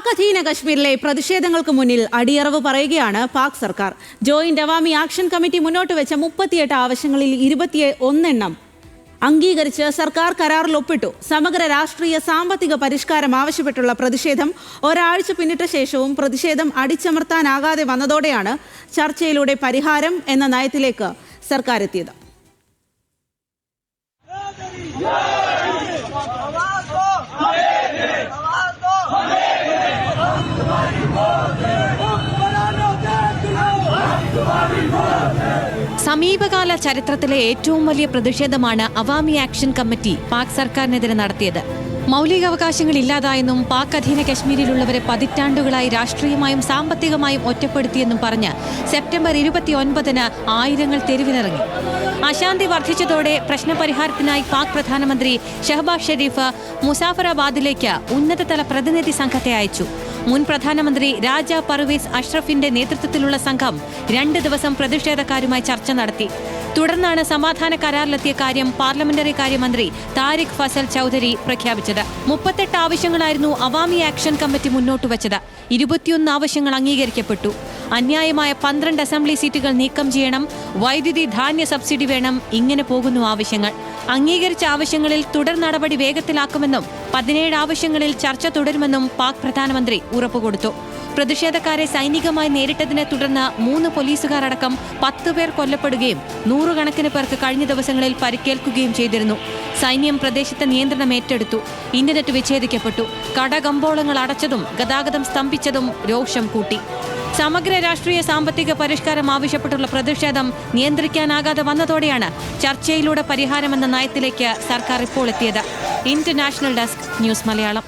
പാക് അധീന കശ്മീരിലെ പ്രതിഷേധങ്ങൾക്ക് മുന്നിൽ അടിയറവ് പറയുകയാണ് പാക് സർക്കാർ. ജോയിന്റ് അവാമി ആക്ഷൻ കമ്മിറ്റി മുന്നോട്ട് വെച്ച 38 ആവശ്യങ്ങളിൽ 21 അംഗീകരിച്ച് സർക്കാർ കരാറിൽ ഒപ്പിട്ടു. സമഗ്ര രാഷ്ട്രീയ സാമ്പത്തിക പരിഷ്കാരം ആവശ്യപ്പെട്ടുള്ള പ്രതിഷേധം ഒരാഴ്ച പിന്നിട്ട ശേഷവും പ്രതിഷേധം അടിച്ചമർത്താനാകാതെ വന്നതോടെയാണ് ചർച്ചയിലൂടെ പരിഹാരം എന്ന നയത്തിലേക്ക് സർക്കാർ എത്തിയത്. സമീപകാല ചരിത്രത്തിലെ ഏറ്റവും വലിയ പ്രതിഷേധമാണ് അവാമി ആക്ഷൻ കമ്മിറ്റി പാക് സർക്കാരിനെതിരെ നടത്തിയത്. മൗലികാവകാശങ്ങൾ ഇല്ലാതായെന്നും പാക് അധീന കശ്മീരിലുള്ളവരെ പതിറ്റാണ്ടുകളായി രാഷ്ട്രീയമായും സാമ്പത്തികമായും ഒറ്റപ്പെടുത്തിയെന്നും പറഞ്ഞ് സെപ്റ്റംബർ 29 ആയിരങ്ങൾ തെരുവിലിറങ്ങി. അശാന്തി വർദ്ധിച്ചതോടെ പ്രശ്നപരിഹാരത്തിനായി പാക് പ്രധാനമന്ത്രി ഷഹബാസ് ഷെരീഫ് മുസാഫറാബാദിലേക്ക് ഉന്നതതല പ്രതിനിധി സംഘത്തെ അയച്ചു. മുൻ പ്രധാനമന്ത്രി രാജ പർവേസ് അഷ്റഫിന്റെ നേതൃത്വത്തിലുള്ള സംഘം 2 ദിവസം പ്രതിഷേധക്കാരുമായി ചർച്ച നടത്തി. തുടർന്നാണ് സമാധാന കരാറിലെത്തിയ കാര്യം പാർലമെന്ററി കാര്യമന്ത്രി താരിഖ് ഫസൽ ചൌധരി പ്രഖ്യാപിച്ചത്. 38 ആവശ്യങ്ങളായിരുന്നു അവാമി ആക്ഷൻ കമ്മിറ്റി മുന്നോട്ട് വച്ചത്. 21 ആവശ്യങ്ങൾ അംഗീകരിക്കപ്പെട്ടു. അന്യായമായ 12 അസംബ്ലി സീറ്റുകൾ നീക്കം ചെയ്യണം, വൈദ്യുതി ധാന്യ സബ്സിഡി വേണം, ഇങ്ങനെ പോകുന്നു ആവശ്യങ്ങൾ. അംഗീകരിച്ച ആവശ്യങ്ങളിൽ തുടർ നടപടി വേഗത്തിലാക്കുമെന്നും 17 ആവശ്യങ്ങളിൽ ചർച്ച തുടരുമെന്നും പാക് പ്രധാനമന്ത്രി ഉറപ്പുകൊടുത്തു. പ്രതിഷേധക്കാരെ സൈനികമായി നേരിട്ടതിനെ തുടർന്ന് 3 പോലീസുകാരടക്കം 10 പേർ കൊല്ലപ്പെടുകയും 100 കണക്കിന് പേർക്ക് കഴിഞ്ഞ ദിവസങ്ങളിൽ പരിക്കേൽക്കുകയും ചെയ്തിരുന്നു. സൈന്യം പ്രദേശത്തെ നിയന്ത്രണം ഏറ്റെടുത്തു. ഇന്റർനെറ്റ് വിച്ഛേദിക്കപ്പെട്ടു. കടകമ്പോളങ്ങൾ അടച്ചതും ഗതാഗതം സ്തംഭിച്ചതും രോഷം കൂട്ടി. സമഗ്ര രാഷ്ട്രീയ സാമ്പത്തിക പരിഷ്കാരം ആവശ്യപ്പെട്ടുള്ള പ്രതിഷേധം നിയന്ത്രിക്കാനാകാതെ വന്നതോടെയാണ് ചർച്ചയിലൂടെ പരിഹാരമെന്ന നയത്തിലേക്ക് സർക്കാർ ഇപ്പോൾ എത്തിയത്. International desk news Malayalam.